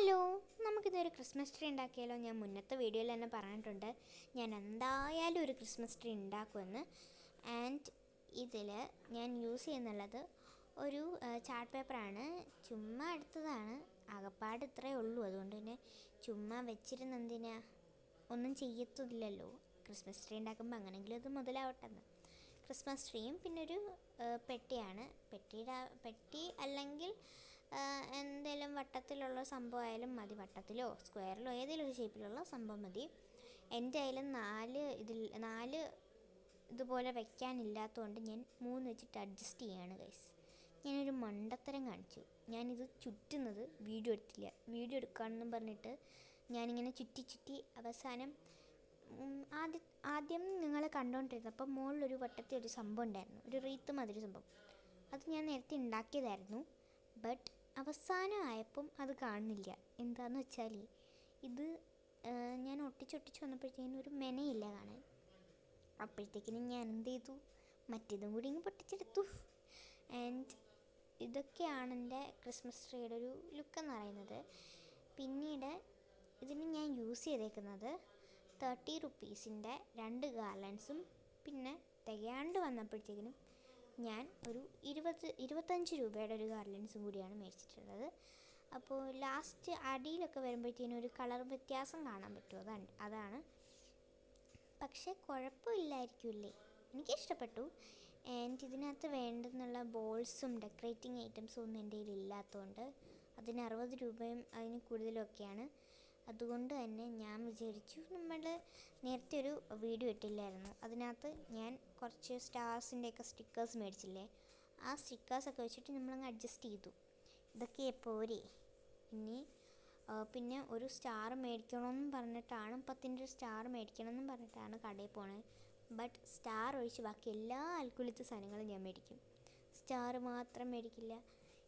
Hello, നമുക്കിതൊരു Christmas tree ഉണ്ടാക്കിയാലോ? ഞാൻ മുന്നത്തെ വീഡിയോയിൽ തന്നെ പറഞ്ഞിട്ടുണ്ട് ഞാൻ എന്തായാലും ഒരു ക്രിസ്മസ് ട്രീ ഉണ്ടാക്കുമെന്ന്. ആൻഡ് ഇതിൽ ഞാൻ യൂസ് ചെയ്യുന്നുള്ളത് ഒരു ചാർട്ട് പേപ്പറാണ്. ചുമ്മാ എടുത്തതാണ്, ആകപ്പാട് ഇത്രയേ ഉള്ളൂ. അതുകൊണ്ട് തന്നെ ചുമ്മാ വെച്ചിരുന്ന് എന്തിനാ, ഒന്നും ചെയ്യത്തില്ലല്ലോ. ക്രിസ്മസ് ട്രീ ഉണ്ടാക്കുമ്പോൾ അങ്ങനെയെങ്കിലും അത് മുതലാവട്ടെ എന്ന്. ക്രിസ്മസ് ട്രീയും പിന്നെ ഒരു പെട്ടിയാണ്. പെട്ടി അല്ലെങ്കിൽ എന്തെങ്കിലും വട്ടത്തിലുള്ള സംഭവമായാലും മതി. വട്ടത്തിലോ സ്ക്വയറിലോ ഏതെങ്കിലും ഒരു ഷേപ്പിലുള്ള സംഭവം മതി. എൻ്റെ കയ്യിൽ നാല് ഇതുപോലെ വയ്ക്കാനില്ലാത്തതുകൊണ്ട് ഞാൻ 3 വെച്ചിട്ട് അഡ്ജസ്റ്റ് ചെയ്യുകയാണ് ഗൈസ്. ഞാനൊരു മണ്ടത്തരം കാണിച്ചു. ഞാനിത് ചുറ്റുന്നത് വീഡിയോ എടുത്തില്ല. വീഡിയോ എടുക്കാമെന്നും പറഞ്ഞിട്ട് ഞാനിങ്ങനെ ചുറ്റി അവസാനം ആദ്യം നിങ്ങൾ കണ്ടുകൊണ്ടിരുന്നപ്പോൾ മുകളിലൊരു വട്ടത്തിൽ ഒരു സംഭവം ഉണ്ടായിരുന്നു, ഒരു റീത്ത് മാതിരി സംഭവം. അത് ഞാൻ നേരത്തെ ഉണ്ടാക്കിയതായിരുന്നു. ബട്ട് അവസാനമായപ്പം അത് കാണുന്നില്ല. എന്താണെന്ന് വെച്ചാൽ ഇത് ഞാൻ ഒട്ടിച്ച് വന്നപ്പോഴത്തേക്കും ഒരു മെനയില്ല കാണാൻ. അപ്പോഴത്തേക്കിനും ഞാൻ എന്ത് ചെയ്തു, മറ്റേതും കൂടി ഇങ്ങ് പൊട്ടിച്ചെടുത്തു. ആൻഡ് ഇതൊക്കെയാണ് എൻ്റെ ക്രിസ്മസ് ട്രീയുടെ ഒരു ലുക്ക് എന്ന് പറയുന്നത്. പിന്നീട് ഇതിന് ഞാൻ യൂസ് ചെയ്തേക്കുന്നത് 30 റുപ്പീസിൻ്റെ 2 ഗാർലൻഡ്സും പിന്നെ തികയാണ്ട് വന്നപ്പോഴത്തേക്കിനും ഞാൻ ഒരു 25 രൂപയുടെ ഒരു ഗാർലൻഡ്സും കൂടിയാണ് മേടിച്ചിട്ടുള്ളത്. അപ്പോൾ ലാസ്റ്റ് അടിയിലൊക്കെ വരുമ്പോഴത്തേനും ഒരു കളർ വ്യത്യാസം കാണാൻ പറ്റും. അതാണ് പക്ഷേ കുഴപ്പമില്ലായിരിക്കുമല്ലേ, എനിക്കിഷ്ടപ്പെട്ടു. ആൻഡ് ഇതിനകത്ത് വേണ്ടുന്നുള്ള ബോൾസും ഡെക്കറേറ്റിംഗ് ഐറ്റംസും ഒന്നും എൻ്റെ കയ്യിൽ ഇല്ലാത്തതുകൊണ്ട് അതിന് 60 രൂപയും അതിന് കൂടുതലൊക്കെയാണ്. അതുകൊണ്ട് തന്നെ ഞാൻ വിചാരിച്ചു, നമ്മൾ നേരത്തെ ഒരു വീഡിയോ ഇട്ടില്ലായിരുന്നു, അതിനകത്ത് ഞാൻ കുറച്ച് സ്റ്റാർസിൻ്റെയൊക്കെ സ്റ്റിക്കേഴ്സ് മേടിച്ചില്ലേ, ആ സ്റ്റിക്കേഴ്സൊക്കെ വെച്ചിട്ട് നമ്മളങ്ങ് അഡ്ജസ്റ്റ് ചെയ്തു. ഇതൊക്കെ പോരെ. ഇനി പിന്നെ ഒരു സ്റ്റാർ മേടിക്കണമെന്നും പറഞ്ഞിട്ടാണ്, 10ൻ്റെ ഒരു സ്റ്റാർ മേടിക്കണമെന്നും പറഞ്ഞിട്ടാണ് കടയിൽ പോണത്. ബട്ട് സ്റ്റാർ ഒഴിച്ച് ബാക്കി എല്ലാ അൽക്കുലത്തെ സാധനങ്ങളും ഞാൻ മേടിക്കും, സ്റ്റാർ മാത്രം മേടിക്കില്ല.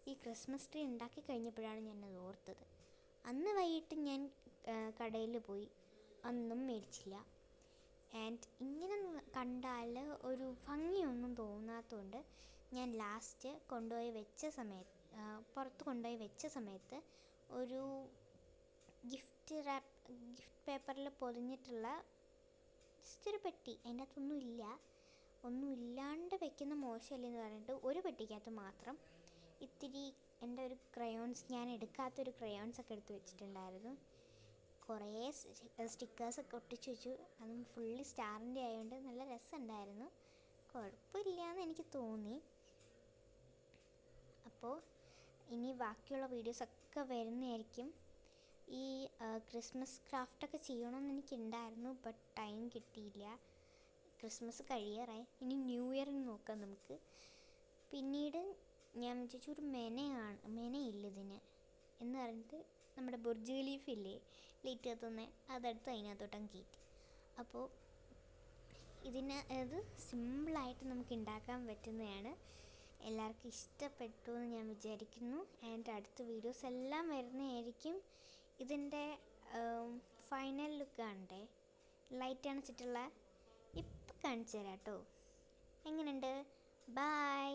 ഈ ക്രിസ്മസ് ട്രീ ഉണ്ടാക്കി കഴിഞ്ഞപ്പോഴാണ് ഞാനത് ഓർത്തത്. അന്ന് വൈകിട്ട് ഞാൻ കടയിൽ പോയി, അന്നും മേടിച്ചില്ല. ആൻഡ് ഇങ്ങനെ കണ്ടാൽ ഒരു ഭംഗിയൊന്നും തോന്നാത്തതുകൊണ്ട് ഞാൻ ലാസ്റ്റ് പുറത്ത് കൊണ്ടുപോയി വെച്ച സമയത്ത് ഒരു ഗിഫ്റ്റ് പേപ്പറിൽ പൊതിഞ്ഞിട്ടുള്ള ജസ്റ്റ് ഒരു പെട്ടി, അതിൻ്റെ അകത്തൊന്നും ഇല്ലാണ്ട് വെക്കുന്ന മോശമല്ലെന്ന് പറഞ്ഞിട്ട് ഒരു പെട്ടിക്കകത്ത് മാത്രം ഇത്തിരി എൻ്റെ ഒരു ക്രയോൺസ്, ഞാൻ എടുക്കാത്തൊരു ക്രയോൺസൊക്കെ എടുത്ത് വെച്ചിട്ടുണ്ടായിരുന്നു. കുറേ സ്റ്റിക്കേഴ്സൊക്കെ ഒട്ടിച്ച് വെച്ചു. അതും ഫുള്ളി സ്റ്റാറിൻ്റെ ആയതുകൊണ്ട് നല്ല രസമുണ്ടായിരുന്നു. കുഴപ്പമില്ലയെന്ന് എനിക്ക് തോന്നി. അപ്പോൾ ഇനി ബാക്കിയുള്ള വീഡിയോസൊക്കെ വരുന്നതായിരിക്കും. ഈ ക്രിസ്മസ് ക്രാഫ്റ്റൊക്കെ ചെയ്യണമെന്ന് എനിക്കുണ്ടായിരുന്നു, ബട്ട് ടൈം കിട്ടിയില്ല. ക്രിസ്മസ് കഴിയാറായി, ഇനി ന്യൂ ഇയറിന് നോക്കാം നമുക്ക്. പിന്നീട് ഞാൻ വിചാരിച്ചു ഒരു മെനയില്ല ഇതിന് എന്ന് പറഞ്ഞിട്ട് നമ്മുടെ ബുർജ് ഖലീഫ ഇല്ലേ, ലൈറ്റ് കത്തുന്നത്, അതെടുത്ത് അതിനകത്തോട്ടം കയറ്റി. അപ്പോൾ ഇത് സിമ്പിളായിട്ട് നമുക്ക് ഉണ്ടാക്കാൻ പറ്റുന്നതാണ്. എല്ലാവർക്കും ഇഷ്ടപ്പെട്ടു എന്ന് ഞാൻ വിചാരിക്കുന്നു. ആൻഡ് അടുത്ത വീഡിയോസ് എല്ലാം വരുന്നതായിരിക്കും. ഇതിൻ്റെ ഫൈനൽ ലുക്ക് കാണണ്ടേ, ലൈറ്റ് അണച്ചിട്ടുള്ള ഇപ്പം കാണിച്ചു തരാം കേട്ടോ. എങ്ങനെയുണ്ട്? ബൈ.